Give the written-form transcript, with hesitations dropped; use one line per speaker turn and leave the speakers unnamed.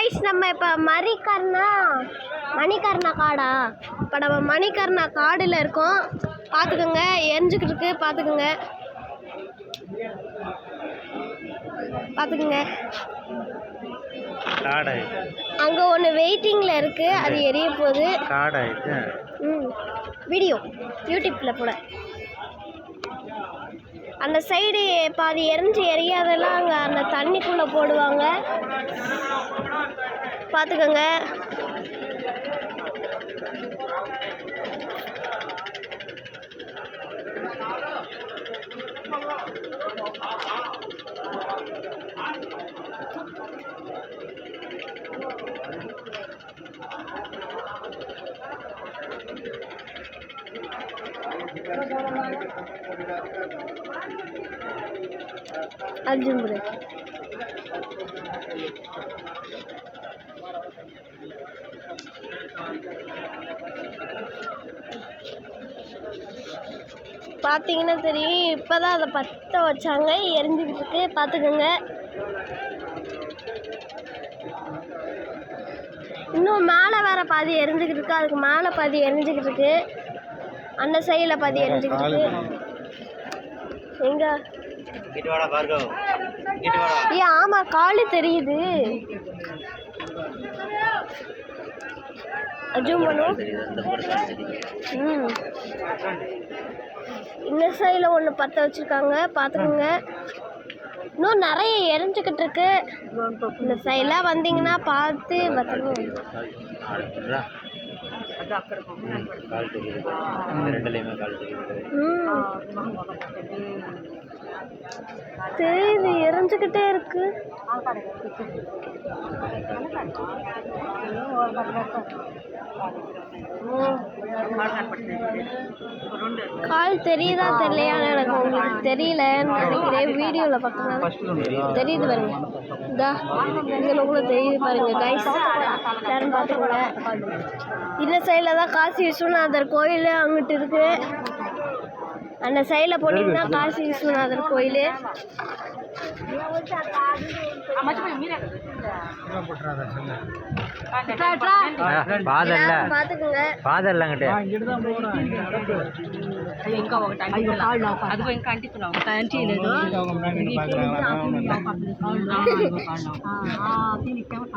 Guys நம்ம இப்போ மணிகர்ணா காடா இப்போ நம்ம மணிகர்ணா காடில் இருக்கோம். பார்த்துக்கோங்க, எரிஞ்சுக்கிட்டு இருக்கு. பார்த்துக்குங்க. அங்கே ஒன்று வெயிட்டிங்கில் இருக்குது, அது எரிய போகுது. வீடியோ யூடியூப்பில் போட அந்த சைடு பாதி எரியாதெல்லாம் அங்கே அந்த தண்ணிக்குள்ளே போடுவாங்க. பார்த்துக்கோங்க. அர்ஜுன் புரே பார்த்தீங்கன்னா தெரியும். இப்போதான் அதை பற்ற வச்சாங்க, எரிஞ்சுக்கிட்டு இருக்கு. பார்த்துக்கோங்க. இன்னும் மேலே வேற பாதி எரிஞ்சுக்கிட்டு இருக்கு, அதுக்கு மேலே பாதி எரிஞ்சுக்கிட்டு இருக்கு, அந்த சைடில் பாதி எரிஞ்சுக்கிட்டு இருக்கு. எங்க ஆமா, காலு தெரியுது. ஜூம் பண்ணும். இந்த சைடில் ஒன்று பற்ற வச்சுருக்காங்க. பார்த்துக்கோங்க. இன்னும் நிறைய எரிஞ்சுக்கிட்டு இருக்கு. இந்த சைடெலாம் வந்தீங்கன்னா பார்த்து பத்திரமா. தெரியுது, எரிஞ்சுக்கிட்டே இருக்கு. கால் தெரியுதா தெரியலையான்னு எனக்கு உங்களுக்கு தெரியலன்னு நினைக்கிறேன். வீடியோவில் பார்த்தீங்கன்னா தெரியுது பாருங்க. இதா இங்கே கூட தெரியுது பாருங்க கைஸ். யாரும் பார்த்துக்கோங்க. இந்த சைடில் தான் காசி விஸ்வநாதர் கோயில் அங்கிட்டு இருக்கு. அந்த சைடில் போனீங்கன்னா காசி விஸ்வநாதர் கோயில். பாத்துக்கங்க.